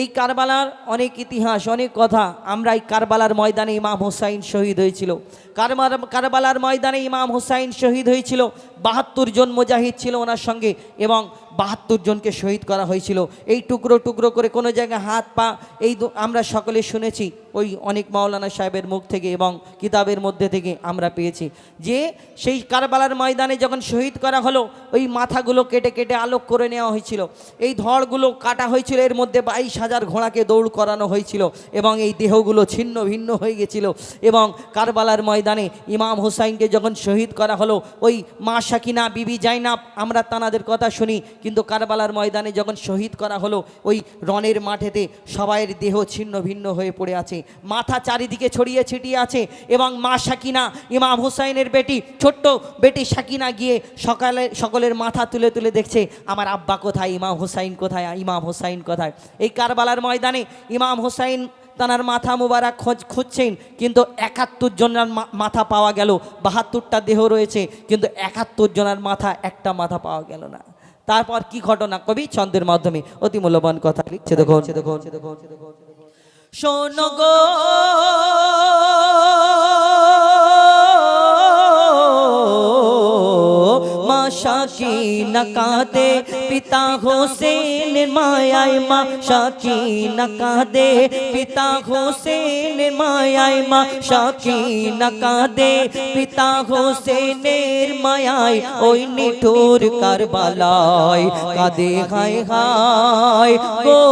এই কারবালার অনেক ইতিহাস, অনেক কথা। আমরা এই কারবালার ময়দানে ইমাম হুসাইন শহীদ হয়েছিল। কারবালার ময়দানে ইমাম হুসাইন শহীদ হয়েছিল। ৭২ জন মুজাহিদ ছিল ওনার সঙ্গে এবং ৭২ জনকে শহীদ করা হয়েছিল। এই টুকরো টুকরো করে কোনো জায়গায় হাত পা এই আমরা সকলে শুনেছি ওই অনেক মাওলানা সাহেবের মুখ থেকে এবং কিতাবের মধ্যে থেকে আমরা পেয়েছি যে সেই কারবালার ময়দানে যখন শহীদ করা হলো ওই মাথাগুলো কেটে কেটে আলোক করে নেওয়া হয়েছিল। এই ধড়গুলো কাটা হয়েছিল, এর মধ্যে ২২,০০০ ঘোড়াকে দৌড় করানো হয়েছিল এবং এই দেহগুলো ছিন্ন ভিন্ন হয়ে গেছিল। এবং কারবালার ময়দানে ইমাম হুসাইনকে যখন শহীদ করা হলো ওই মা সাকিনা, বিবি জাইনাব, আমরা তানাদের কথা শুনি, কিন্তু কারবালার ময়দানে যখন শহীদ করা হলো ওই রণের মাঠেতে সবাইয়ের দেহ ছিন্ন ভিন্ন হয়ে পড়ে আছে, মাথা চারিদিকে ছড়িয়ে ছিটিয়ে আছে। এবং মা সাকিনা, ইমাম হুসাইনের বেটি, ছোট্ট বেটি সাকিনা গিয়ে সকলের মাথা তুলে তুলে দেখছে আমার আব্বা কোথায়, ইমাম হুসাইন কোথায়, ইমাম হুসাইন কোথায়। এই কারবালার ময়দানে ইমাম হুসাইন তানার মাথা মুবারক খুঁজছেন, কিন্তু ৭১ জনের মাথা পাওয়া গেল। ৭২টা দেহ রয়েছে, কিন্তু ৭১ জনের মাথা, একটা মাথা পাওয়া গেল না। তারপর কি ঘটনা কবি ছন্দের মাধ্যমে অতি মূল্যবান কথা লিখছে, দেখুন শোনো গো মা সাকিনা কাঁদে পিতা হোসেনের মায়ায়, মা সাকিনা কাঁদে পিতা হোসেনের মায়ায়, মা সাকিনা কাঁদে পিতা হোসেনের মায়ায়, ওই নিঠুর কারবালায় কাঁদে হায় হায় গো,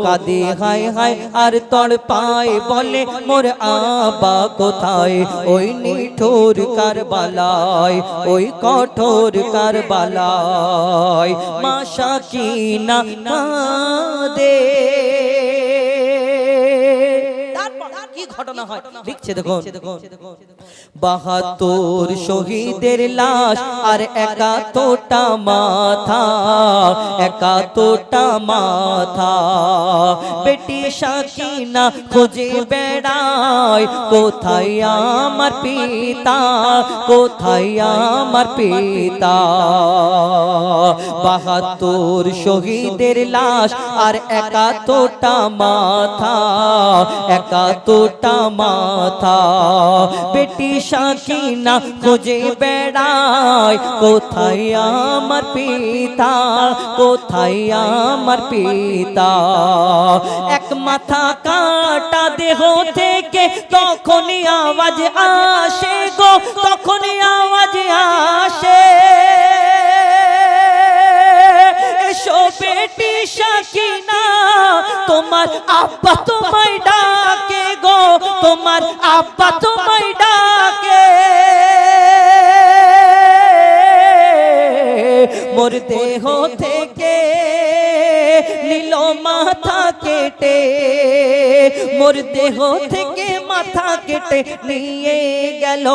কাঁদে হায় হায় আর তড়পায় বলে মোর আব্বা কোথায়, ওই নিঠুর কারবালায়, ওই কঠোর কারবালায় মা সাকিনা কাঁদে। কি ঘটনা হয় লিখছে দেখুন, ৭২ শহীদের লাশ আর ৭১টা মাথা, ৭১টা মাথা, বেটি সাকিনা খুঁজে বেড়ায় কোথায় আমার পিতা, কোথায় আমার পিতা। ৭২ শহীদের লাশ আর ৭১টা মাথা, ৭১টা মাথা, বেটি সাকিনা খুঁজে বেড়ায় কোথায় আমার পিতা, কোথায় আমার পিতা। এক মাথা কাটা দেহ থেকে তখনই আওয়াজ আসে গো, তখনই আওয়াজ আসে, এসো বেটি সাকিনা তোমার আব্বা তোমায় ডাকে গো, তোমার আব্বা তোমায় ডাকে। মোর দেহ থেকে নিল মাথা কেটে, মোর দেহ থেকে মাথা কেটে নিয়ে গেল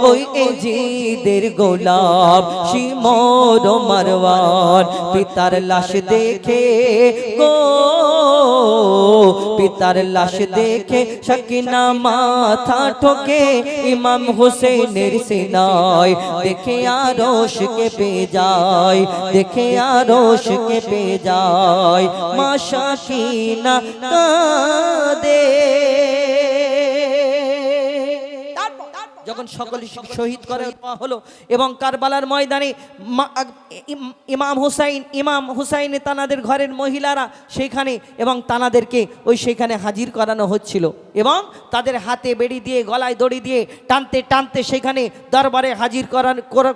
ওই এজিদের গোলাম শিমর মারওয়ান। পিতার লাশ দেখে গো, পিতার লাশ দেখে সাকিনা মাথা ঠোকে ইমাম হুসেনের সিনায়, দেখে আরশ কেঁপে যায়, দেখে আরশ কেঁপে যায়, মা সাকিনা কাঁদে। যখন সকলে শহীদ করে হলো এবং কারবালার ময়দানে ইমাম হুসাইন তানাদের ঘরের মহিলারা সেইখানে এবং তানাদেরকে ওই সেইখানে হাজির করানো হচ্ছিল এবং তাদের হাতে বেড়ি দিয়ে গলায় দড়ি দিয়ে টানতে টানতে সেখানে দরবারে হাজির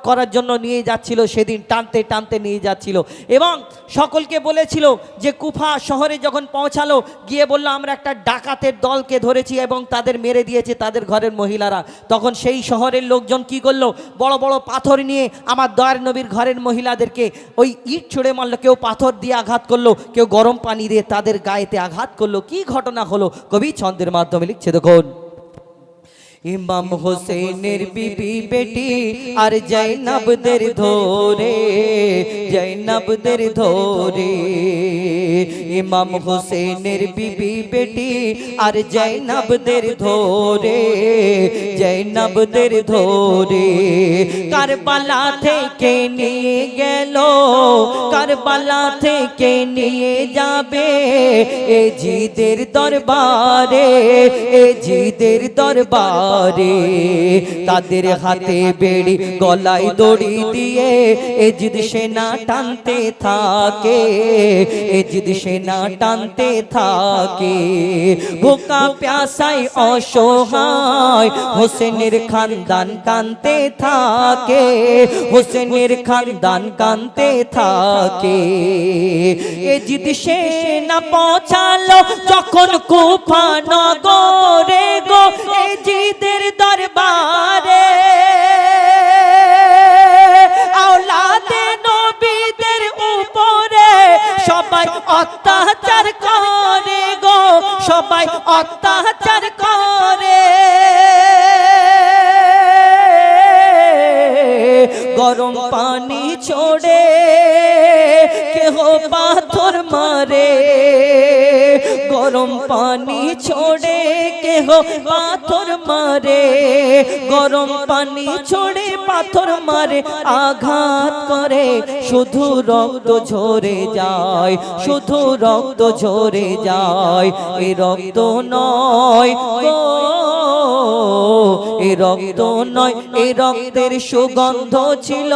করার জন্য নিয়ে যাচ্ছিল। সেদিন টানতে টানতে নিয়ে যাচ্ছিল এবং সকলকে বলেছিল যে কুফা শহরে যখন পৌঁছালো গিয়ে বলল আমরা একটা ডাকাতের দলকে ধরেছি এবং তাদের মেরে দিয়েছে তাদের ঘরের মহিলারা। তখন সেই শহরের লোকজন কি করলো, বড় বড় পাথর নিয়ে আমার দয়ার নবীর ঘরের মহিলাদেরকে ওই ইট ছুঁড়ে মারলো, কেউ পাথর দিয়ে আঘাত করলো, কেউ গরম পানি দিয়ে তাদের গায়েতে আঘাত করলো। কি ঘটনা হলো কবি ছন্দের মাধ্যমে লিখছে দেখুন, ইমাম হোসেনের বিবি বেটি আর জৈনবদের ধরে, জৈনবদের ধরে। ইমাম হোসেনের বিবি বেটি আর জৈনবদের ধরে, জৈনবদের ধরে। কারবালা থেকে নিয়ে গেল, কারবালা থেকে নিয়ে যাবে এজিদের দরবারে, এজিদের দরবারে। তাদের হাতে বেড়ি গলায় দড়ি দিয়ে এজিদ সেনা টানতে থাকে, এজিদ সেনা টানতে থাকে। ভোকা প্যাসায় অসহায় হোসেনের খানদান কানতে থাকে, হোসেনের খানদান কানতে থাকে। এজিদ সেনা পৌঁছালো যখন কুফা নগরে গো এজিদের দরবারে। আওলাদে নবীদের উপরে সবাই অত্যাচার করে গো, সবাই অত্যাচার করে। গরম পানি ছোড়ে কেহ পাথর মারে, গরম পানি ছোড়ে কেহ পাথর মারে, গরম পানি ছোড়ে পাথর মারে। আঘাত করে শুধু রক্ত ঝরে যায়, শুধু রক্ত ঝরে যায়। এই রক্ত নয় গো, এই রক্ত নয়, এই রক্তের সুগন্ধ ছিল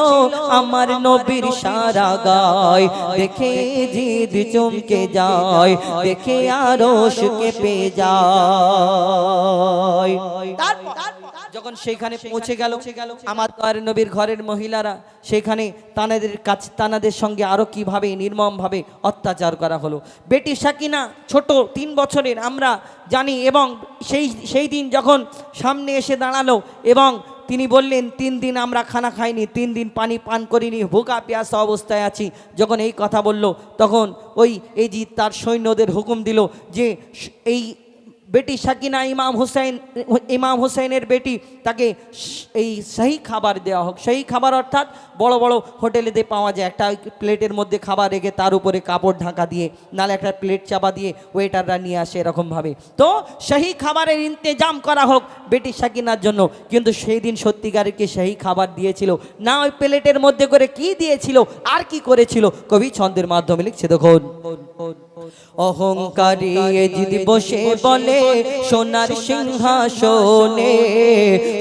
আমার নবীর সারা গায়। দেখে জিদ চমকে যায়, দেখে আরশ কেঁপে যায়। যখন সেখানে পৌঁছে গেল আমার দয়ার নবীর ঘরের মহিলারা, সেখানে তানাদের কাছে তানাদের সঙ্গে আরো কিভাবে নির্মমভাবে অত্যাচার করা হলো। বেটি সাকিনা ছোট 3 বছরের আমরা জানি, এবং সেই দিন যখন সামনে এসে দাঁড়ালো এবং তিনি বললেন 3 দিন আমরা খানা খাইনি, 3 দিন পানি পান করিনি, ভোকা প্যাসা অবস্থায় আছি। যখন এই কথা বলল তখন ওই এজিদ তার সৈন্যদের হুকুম দিল যে এই বেটি সাকিনা ইমাম হুসাইনের বেটি, তাকে এই সেই খাবার দেওয়া হোক। সেই খাবার অর্থাৎ বড় বড় হোটেলেতে পাওয়া যায়, একটা প্লেটের মধ্যে খাবার রেখে তার উপরে কাপড় ঢাকা দিয়ে, নালে একটা প্লেট চাপা দিয়ে ওয়েটাররা নিয়ে আসে এরকমভাবে। তো সেই খাবারের ইন্তেজাম করা হোক বেটি সাকিনার জন্য। কিন্তু সেই দিন সত্যিকারকে সেই খাবার দিয়েছিল না, ওই প্লেটের মধ্যে করে কি দিয়েছিল আর কি করেছিল কবি ছন্দের মাধ্যমে লিখছে দেখুন। অহংকারী এজিদ বসে বলে সোনার সিংহাসনে,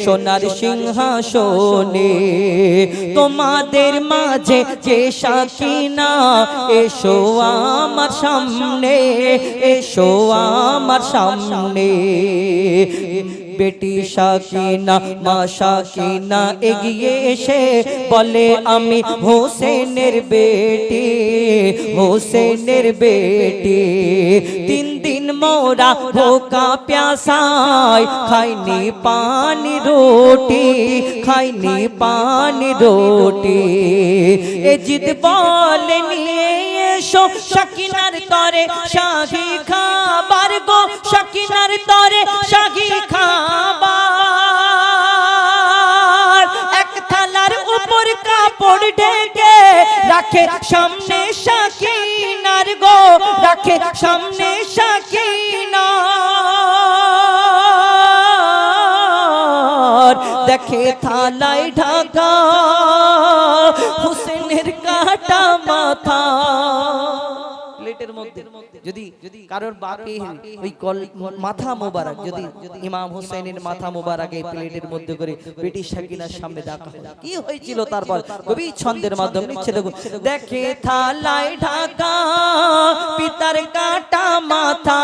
সোনার সিংহাসনে তোমাদের মাঝে যে সাকিনা এসো আমার সামনে, এসো আমার সামনে। বেটি সাকিনা মা সাকিনা এগিয়ে এসে বলে আমি হোসেনের বেটি, হোসেনের বেটি। 3 দিন মোরা ভোকা প্যাসায় খাইনি পানি রুটি, খাইনি পানি রুটি। এজিদ বলে নিয়ে এসো সাকিনার তরে শাহী খাবার গো, সাকিনার তরে শাহী খাবার। এক থালার উপর কাপড় ঢেকে রাখে সামনে সাকিনার গো, রাখে সামনে সাকিনার। দেখে থালায় ঢাকা হোসেনের কাটা মাথা। প্লেটের মধ্যে যদি কারোর বাকি ওই মাথা মোবারক যদি ইমাম হোসেনের মাথা মোবারক এই প্লেটের মধ্যে করে বেটি সাকিনার সামনে রাখা হয়, কি হয়েছিল তারপর কবি ছন্দের মাধ্যমে লিখছে দেখুন। দেখে থালায় ঢাকা পিতার কাটা মাথা,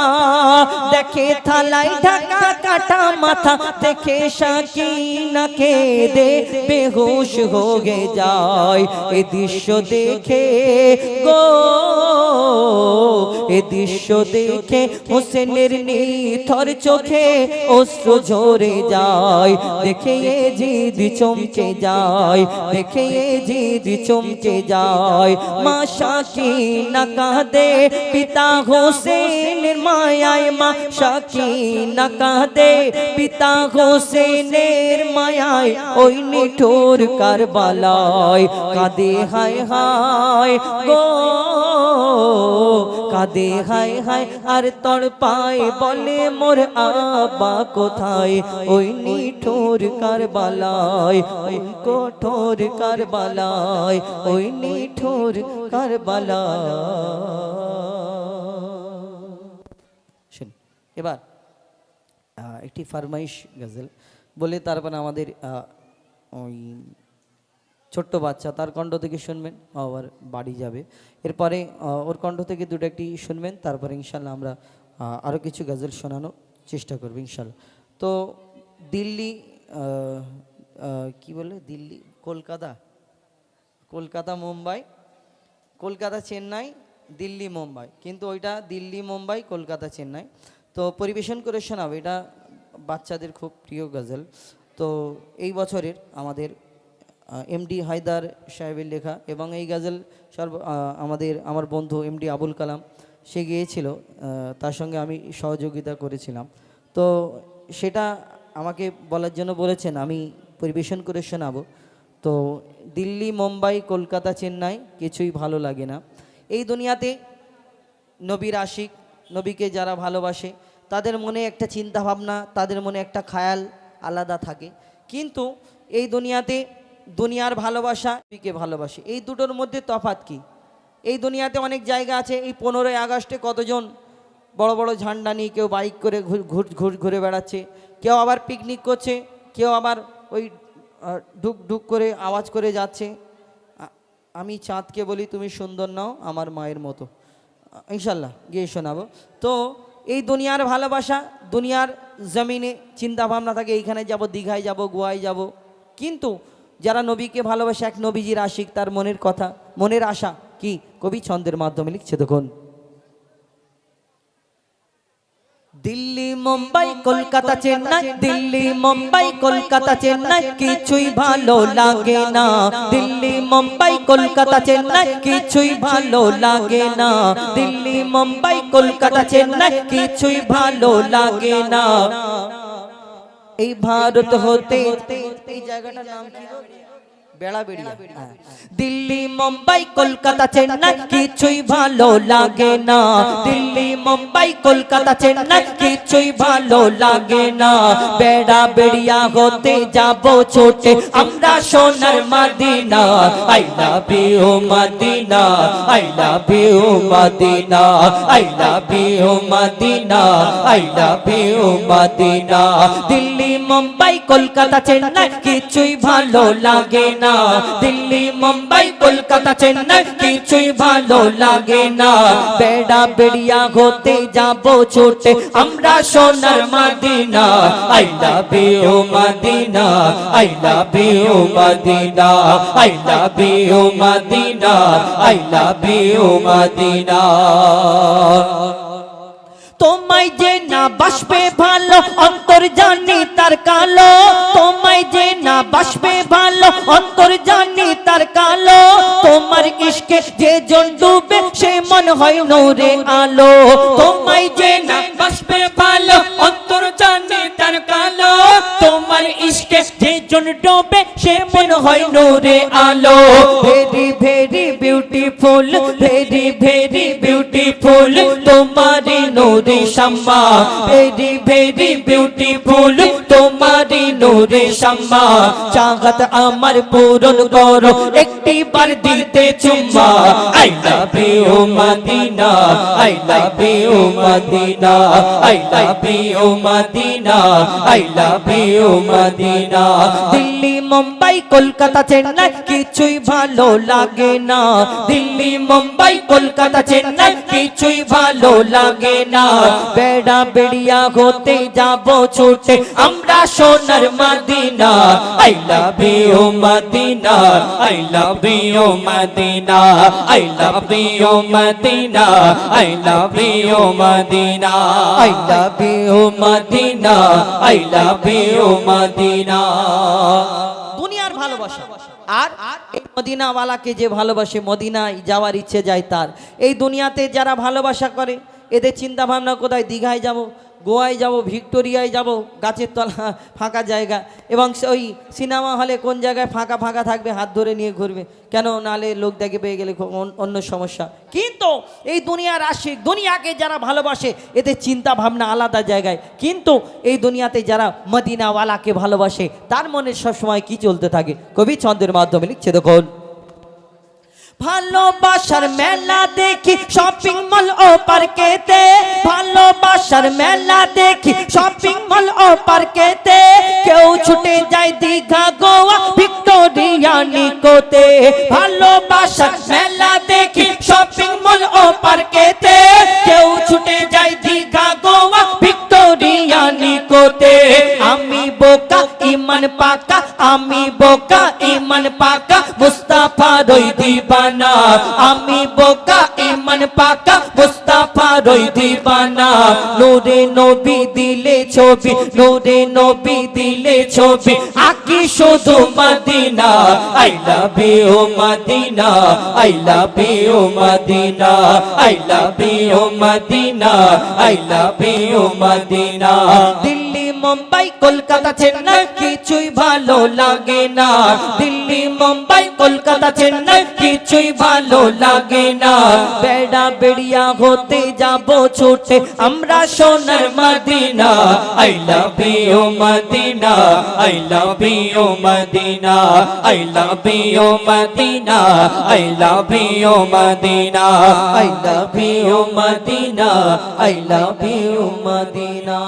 দেখে থালায় ঢাকা কাটা মাথা। দেখে সাকিনা কেঁদে বেহুশ হয়ে যায়। এই দৃশ্য দেখে গো এ দৃশ্য দেখে হোসেনের নিথর চোখে অশ্রু ঝরে যায়, দেখে জিদ চমকে যায়, দেখে জিদ চমকে যায়। মা শাকিনা কাঁদে পিতা হোসেনের মায়ায়, মা শাকিনা কাঁদে পিতা হোসেনের মায়ায়, ওই নিঠুর কারবালায় কাঁদে হায় হায় গো, কাঁদে হায় হায় আর তড়পায় বলে মোর আব্বা কোথায়, ওই নিঠুর কারবালায়, ওই কঠোর কারবালায়, ওই নিঠুর কারবালায়। এবার একটি ফরমাইশ গজল বলে তারপর আমাদের ওই ছোট্ট বাচ্চা তার কণ্ঠ থেকে শুনবেন, আবার বাড়ি যাবে। এরপরে ওর কণ্ঠ থেকে দুটো একটি শুনবেন, তারপরে ইনশাল্লাহ আমরা আরও কিছু গজল শোনানোর চেষ্টা করব ইনশাল্লাহ। তো দিল্লি কি বলে, দিল্লি কলকাতা, কলকাতা মুম্বাই, কলকাতা চেন্নাই, দিল্লি মুম্বাই, কিন্তু ওইটা দিল্লি মুম্বাই কলকাতা চেন্নাই। তো পরিবেশন করে শোনাবো, এটা বাচ্চাদের খুব প্রিয় গজল। তো এই বছরের আমাদের এমডি হায়দার সাহেবের লেখা, এবং এই গজল আমার বন্ধু এমডি আবুল কালাম সে গিয়েছিল, তার সঙ্গে আমি সহযোগিতা করেছিলাম। তো সেটা আমাকে বলার জন্য বলেছেন, আমি পরিবেশন করে শোনাবো। তো দিল্লি মুম্বাই কলকাতা চেন্নাই কিছুই ভালো লাগে না। এই দুনিয়াতে নবীর আশিক, নবীকে যারা ভালোবাসে তাদের মনে একটা চিন্তা ভাবনা, তাদের মনে একটা খায়াল আলাদা থাকে। কিন্তু এই দুনিয়াতে দুনিয়ার ভালোবাসা, নবীকে ভালোবাসে, এই দুটোর মধ্যে তফাৎ কি? এই দুনিয়াতে অনেক জায়গা আছে, এই 15ই আগস্টে কতজন বড় বড় ঝান্ডা নিয়ে কেউ বাইক করে ঘুরে বেড়াচ্ছে, কেউ আবার পিকনিক করছে, কেউ আবার ওই ঢুক ঢুক করে আওয়াজ করে যাচ্ছে। আমি চাঁদকে বলি তুমি সুন্দর নাও আমার মায়ের মতো, ইনশাল্লাহ গিয়ে শোনাবো। তো এই দুনিয়ার ভালোবাসা, দুনিয়ার জমিনে চিন্তা ভাবনা থাকে এইখানে যাব, দীঘায় যাব, গোয়ায় যাব। কিন্তু যারা নবীকে ভালোবাসে, এক নবীজির আশিক, তার মনের কথা, মনের আশা কি কবি ছন্দের মাধ্যমে লিখছে। দেখুন, দিল্লি মুম্বাই কলকাতা চেন্নাই, দিল্লি মুম্বাই কলকাতা চেন্নাই কিছুই ভালো লাগে না, দিল্লি মুম্বাই কলকাতা চেন্নাই কিছুই ভালো লাগে না, দিল্লি মুম্বাই কলকাতা চেন্নাই কিছুই ভালো লাগে না। এই ভারত হতে, এই জায়গাটার নাম কি? বেড়াবেড়িয়া। দিল্লি মুম্বাই কলকাতা চেন্নাই কিছুই ভালো লাগে না, দিল্লি মুম্বাই কলকাতা চেন্নাই কিছুই ভালো লাগে না। বেড়াবেড়িয়া হতে যাব ছোটে আমরা সোনার Medina, I love you Medina, I love you Medina, I love you Medina, I love you Medina. Delhi Mumbai Kolkata Chennai কিছুই ভালো লাগে না, দিল্লি মুম্বাই কলকাতা চেন্নাই কিছুই ভালো লাগে না। বেড়াবেড়িয়া হতে যাব ছোটে আমরা সোনার Medina, I love you Medina, I love you Medina, I love you Medina, I love you Medina. তোমায় যে না বাসবে ভালো অন্তর জানি তার কালো, তোমায় যে না বাসবে ভালো অন্তর জানি তার কালো, তোমার ইশকে যে জন ডুবে সে মন হয় নূরে আলো। তোমায় যে না বাসবে ভালো অন্তর জানি তার কালো, তোমার ইশকে যে জন ডুবে সে মন হয় নূরে আলো। Very very beautiful, very very beautiful তোমারি নূরে শাম্মা, ভেরি ভেরি বিউটিফুল তোমারি নূরে শাম্মা। চাহত আমার পূরণ করো একটি বার দিতে চুম্মা, I love you Medina, I love you Medina, I love you Medina, I love you Medina. Delhi Mumbai Kolkata Chennai কিছুই ভালো লাগে না, দিল্লি মুম্বাই কলকাতা চেন্নাই কিছুই ভালো লাগে না। বেড়াবেড়িয়া হতে যাব ছুটে আমরা সোনার Medina I love you Medina I love you Medina I love you Medina I love you Medina I love you Medina I love you Medina দুনিয়ার ভালোবাসা আর এই মদিনাওয়ালাকে যে ভালোবাসে, মদিনায় যাওয়ার ইচ্ছে যায় তার। এই দুনিয়াতে যারা ভালোবাসা করে এদের চিন্তা ভাবনা কোথায়, দীঘায় যাব, গোয়ায় যাব, ভিক্টোরিয়ায় যাব, গাছের তলা ফাঁকা জায়গা, এবং ওই সিনেমা হলে কোন জায়গায় ফাঁকা ফাঁকা থাকবে হাত ধরে নিয়ে ঘুরবে, কেন নালে লোক দেখে পেয়ে গেলে অন্য সমস্যা। কিন্তু এই দুনিয়ার আশিক, দুনিয়াকে যারা ভালোবাসে এদের চিন্তা ভাবনা আলাদা জায়গায়। কিন্তু এই দুনিয়াতে যারা মদিনাওয়ালাকে ভালোবাসে তার মনে সবসময় কি চলতে থাকে, কবি ছন্দের মাধ্যমে লিখছে দেখুন। ভালোবাসার মেলা দেখি শপিং মল ও পার্কেতে, ভালোবাসার মেলা দেখি শপিং মল ও পার্কেতে, কেউ ছুটে যায় দীঘা গোয়া ভিক্টোরিয়া নিকোতে। ভালোবাসার মেলা দেখি শপিং মল ও পার্কেতে, কেউ ছুটে যায় দীঘা গোয়া ভিক্টোরিয়া নিকোতে। আমি বোকা ইমান পাকা, আমি বোকা ইমান পাকা, মুস্তাফা রই দিবানা। আমি বোকা ইমান পাকা, মুস্তাফা রই দিবানা। নূরে নবী দিলে ছবি, নূরে নবী দিলে ছবি, আকি শুধু Medina. I love you Medina I love you Medina I love you Medina I love you Medina. Delhi Mumbai Kolkata Chennai কিছুই ভালো লাগে না, দিল্লি মুম্বাই কলকাতা চেন্নাই কিছুই ভালো লাগে না। বেড়া বেড়িয়া হতে যাব ছুটে আমরা সোনার Medina. I love you Medina I love you Medina I love you Medina I love you Medina I love you Medina I love you Medina.